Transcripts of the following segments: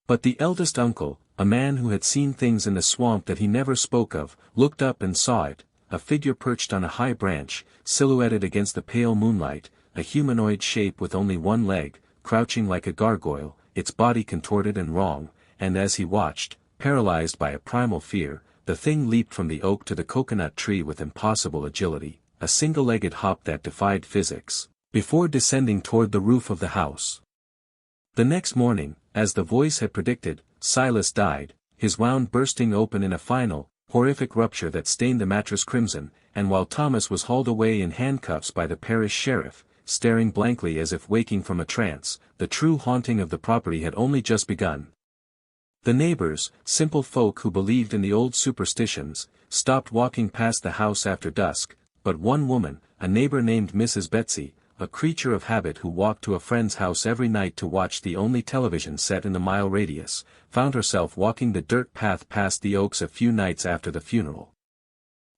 But the eldest uncle, a man who had seen things in the swamp that he never spoke of, looked up and saw it, a figure perched on a high branch, silhouetted against the pale moonlight, a humanoid shape with only one leg, crouching like a gargoyle, its body contorted and wrong, and as he watched, paralyzed by a primal fear, the thing leaped from the oak to the coconut tree with impossible agility, a single-legged hop that defied physics, before descending toward the roof of the house. The next morning, as the voice had predicted, Silas died, his wound bursting open in a final, horrific rupture that stained the mattress crimson, and while Thomas was hauled away in handcuffs by the parish sheriff, staring blankly as if waking from a trance, the true haunting of the property had only just begun. The neighbors, simple folk who believed in the old superstitions, stopped walking past the house after dusk, but one woman, a neighbor named Mrs. Betsy, a creature of habit who walked to a friend's house every night to watch the only television set in the mile radius, found herself walking the dirt path past the oaks a few nights after the funeral.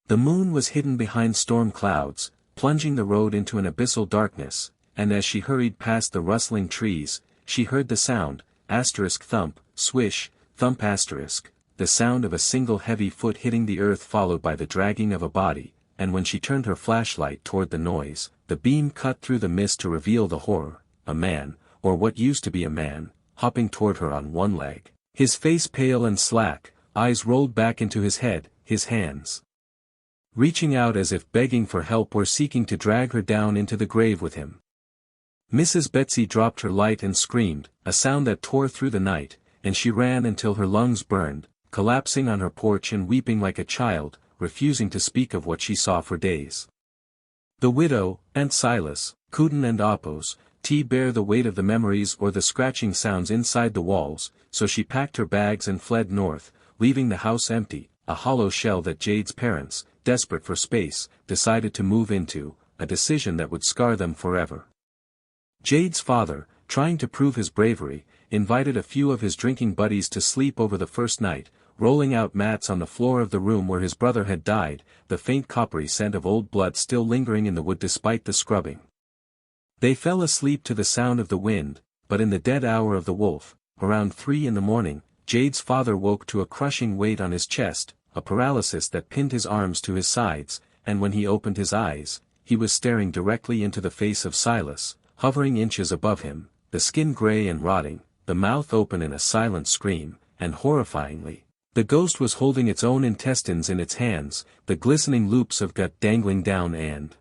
The moon was hidden behind storm clouds, plunging the road into an abyssal darkness, and as she hurried past the rustling trees, she heard the sound, thump, swish, thump the sound of a single heavy foot hitting the earth followed by the dragging of a body, and when she turned her flashlight toward the noise, the beam cut through the mist to reveal the horror, a man, or what used to be a man, hopping toward her on one leg, his face pale and slack, eyes rolled back into his head, his hands reaching out as if begging for help or seeking to drag her down into the grave with him. Mrs. Betsy dropped her light and screamed, a sound that tore through the night, and she ran until her lungs burned, collapsing on her porch and weeping like a child, refusing to speak of what she saw for days. The widow, Aunt Silas, couldn't and oppose, bear the weight of the memories or the scratching sounds inside the walls, so she packed her bags and fled north, leaving the house empty, a hollow shell that Jade's parents, desperate for space, decided to move into, a decision that would scar them forever. Jade's father, trying to prove his bravery, invited a few of his drinking buddies to sleep over the first night, rolling out mats on the floor of the room where his brother had died, the faint coppery scent of old blood still lingering in the wood despite the scrubbing. They fell asleep to the sound of the wind, but in the dead hour of the wolf, around 3 a.m, Jade's father woke to a crushing weight on his chest, a paralysis that pinned his arms to his sides, and when he opened his eyes, he was staring directly into the face of Silas, hovering inches above him, the skin gray and rotting, the mouth open in a silent scream, and horrifyingly, the ghost was holding its own intestines in its hands, the glistening loops of gut dangling down and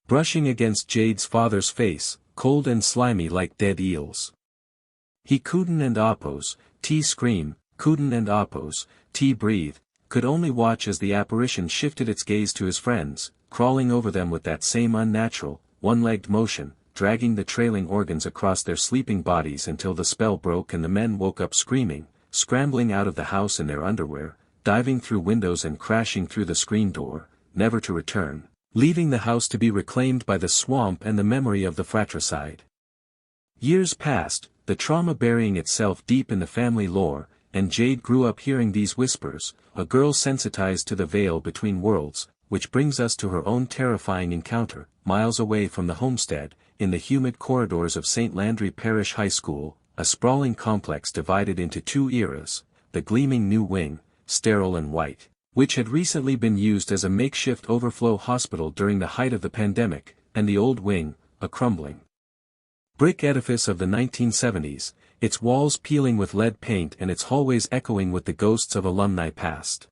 brushing against Jade's father's face, cold and slimy like dead eels. He couldn't and oppose, scream, couldn't and oppose, breathe, could only watch as the apparition shifted its gaze to his friends, crawling over them with that same unnatural, one-legged motion, dragging the trailing organs across their sleeping bodies until the spell broke and the men woke up screaming, scrambling out of the house in their underwear, diving through windows and crashing through the screen door, never to return, leaving the house to be reclaimed by the swamp and the memory of the fratricide. Years passed, the trauma burying itself deep in the family lore, and Jade grew up hearing these whispers, a girl sensitized to the veil between worlds, which brings us to her own terrifying encounter, miles away from the homestead, in the humid corridors of St. Landry Parish High School, a sprawling complex divided into 2 eras, the gleaming new wing, sterile and white, which had recently been used as a makeshift overflow hospital during the height of the pandemic, and the old wing, a crumbling brick edifice of the 1970s, its walls peeling with lead paint and its hallways echoing with the ghosts of alumni past.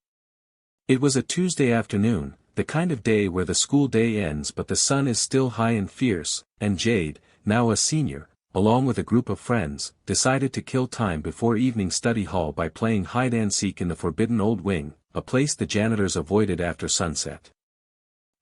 It was a Tuesday afternoon, the kind of day where the school day ends but the sun is still high and fierce, and Jade, now a senior, along with a group of friends, decided to kill time before evening study hall by playing hide-and-seek in the forbidden old wing, a place the janitors avoided after sunset.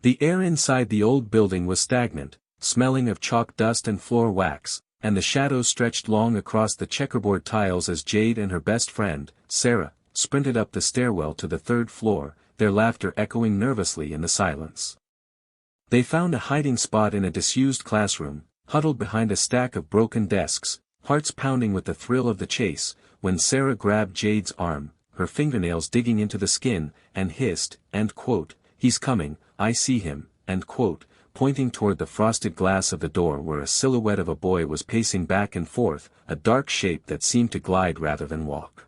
The air inside the old building was stagnant, smelling of chalk dust and floor wax, and the shadows stretched long across the checkerboard tiles as Jade and her best friend, Sarah, sprinted up the stairwell to the 3rd floor, their laughter echoing nervously in the silence. They found a hiding spot in a disused classroom, huddled behind a stack of broken desks, hearts pounding with the thrill of the chase, when Sarah grabbed Jade's arm, her fingernails digging into the skin, and hissed, "He's coming, I see him," pointing toward the frosted glass of the door where a silhouette of a boy was pacing back and forth, a dark shape that seemed to glide rather than walk.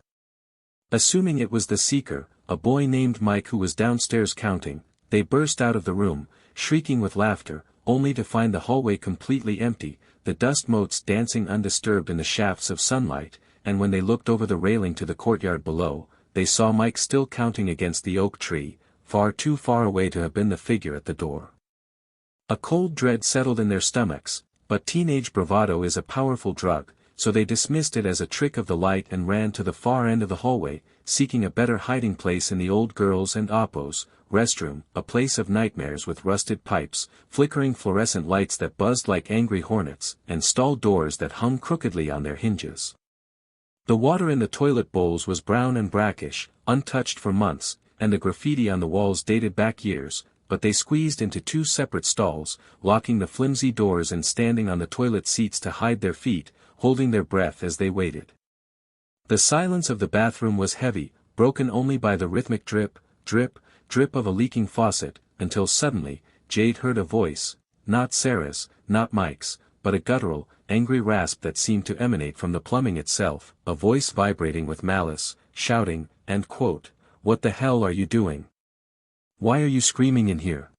Assuming it was the seeker, a boy named Mike who was downstairs counting, they burst out of the room, shrieking with laughter, only to find the hallway completely empty, the dust motes dancing undisturbed in the shafts of sunlight, and when they looked over the railing to the courtyard below, they saw Mike still counting against the oak tree, far too far away to have been the figure at the door. A cold dread settled in their stomachs, but teenage bravado is a powerful drug, so they dismissed it as a trick of the light and ran to the far end of the hallway, seeking a better hiding place in the old girls and Oppo's restroom, a place of nightmares with rusted pipes, flickering fluorescent lights that buzzed like angry hornets, and stall doors that hung crookedly on their hinges. The water in the toilet bowls was brown and brackish, untouched for months, and the graffiti on the walls dated back years, but they squeezed into two separate stalls, locking the flimsy doors and standing on the toilet seats to hide their feet, holding their breath as they waited. The silence of the bathroom was heavy, broken only by the rhythmic drip, drip, drip of a leaking faucet, until suddenly, Jade heard a voice, not Sarah's, not Mike's, but a guttural, angry rasp that seemed to emanate from the plumbing itself, a voice vibrating with malice, shouting, and quote, "What the hell are you doing? Why are you screaming in here?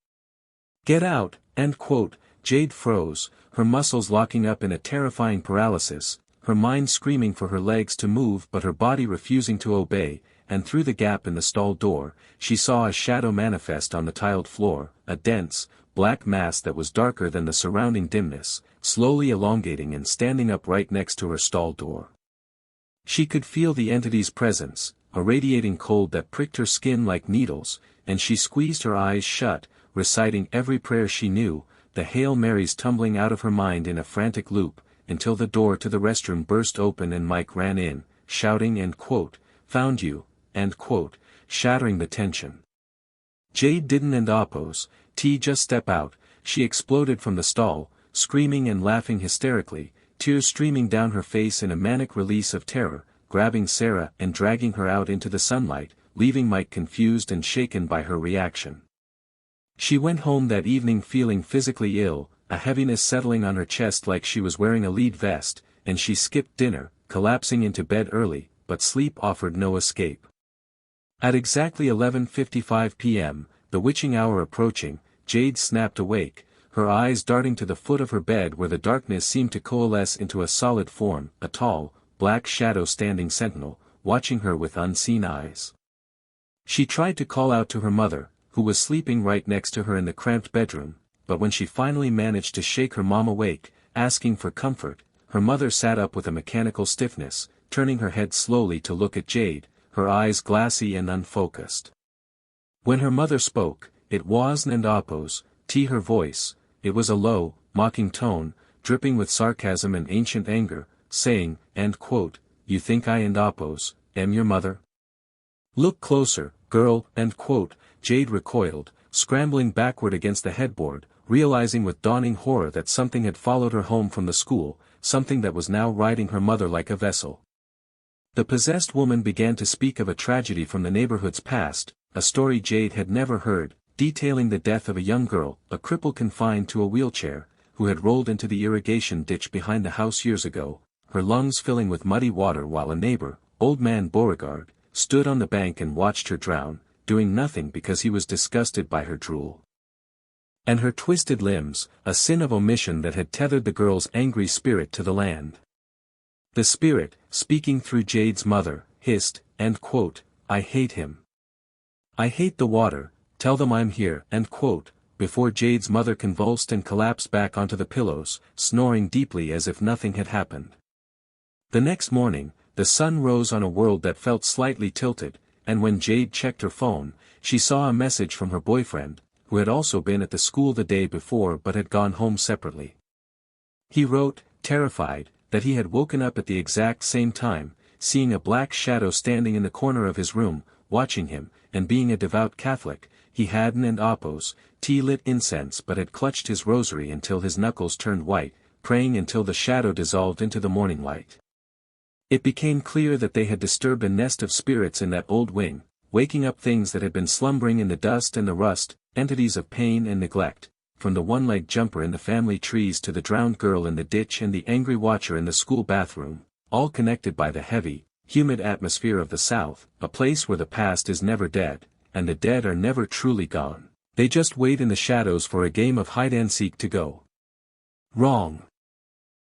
Get out," end quote. Jade froze, her muscles locking up in a terrifying paralysis, her mind screaming for her legs to move but her body refusing to obey, and through the gap in the stall door, she saw a shadow manifest on the tiled floor, a dense, black mass that was darker than the surrounding dimness, slowly elongating and standing up right next to her stall door. She could feel the entity's presence, a radiating cold that pricked her skin like needles, and she squeezed her eyes shut, reciting every prayer she knew, the Hail Marys tumbling out of her mind in a frantic loop, until the door to the restroom burst open and Mike ran in, shouting and quote, "Found you," end quote, shattering the tension. Jade didn't and oppose, just step out, she exploded from the stall, screaming and laughing hysterically, tears streaming down her face in a manic release of terror, grabbing Sarah and dragging her out into the sunlight, leaving Mike confused and shaken by her reaction. She went home that evening feeling physically ill, a heaviness settling on her chest like she was wearing a lead vest, and she skipped dinner, collapsing into bed early, but sleep offered no escape. At exactly 11:55 p.m., the witching hour approaching, Jade snapped awake, her eyes darting to the foot of her bed where the darkness seemed to coalesce into a solid form, a tall, black shadow standing sentinel, watching her with unseen eyes. She tried to call out to her mother, who was sleeping right next to her in the cramped bedroom, but when she finally managed to shake her mom awake, asking for comfort, her mother sat up with a mechanical stiffness, turning her head slowly to look at Jade, her eyes glassy and unfocused. When her mother spoke, it wasn't and oppose, her voice, it was a low, mocking tone, dripping with sarcasm and ancient anger, saying, end quote, "You think I and oppose, am your mother? Look closer, girl," end quote. Jade recoiled, scrambling backward against the headboard, realizing with dawning horror that something had followed her home from the school, something that was now riding her mother like a vessel. The possessed woman began to speak of a tragedy from the neighborhood's past, a story Jade had never heard, detailing the death of a young girl, a cripple confined to a wheelchair, who had rolled into the irrigation ditch behind the house years ago, her lungs filling with muddy water while a neighbor, old man Beauregard, stood on the bank and watched her drown, doing nothing because he was disgusted by her drool. And her twisted limbs, a sin of omission that had tethered the girl's angry spirit to the land. The spirit, speaking through Jade's mother, hissed, end quote, "I hate him. I hate the water, tell them I'm here," end quote, before Jade's mother convulsed and collapsed back onto the pillows, snoring deeply as if nothing had happened. The next morning, the sun rose on a world that felt slightly tilted, and when Jade checked her phone, she saw a message from her boyfriend, who had also been at the school the day before but had gone home separately. He wrote, terrified, that he had woken up at the exact same time, seeing a black shadow standing in the corner of his room, watching him, and being a devout Catholic, he hadn't and oppose, lit incense but had clutched his rosary until his knuckles turned white, praying until the shadow dissolved into the morning light. It became clear that they had disturbed a nest of spirits in that old wing, waking up things that had been slumbering in the dust and the rust, entities of pain and neglect, from the one-legged jumper in the family trees to the drowned girl in the ditch and the angry watcher in the school bathroom, all connected by the heavy, humid atmosphere of the South, a place where the past is never dead, and the dead are never truly gone. They just wait in the shadows for a game of hide-and-seek to go wrong.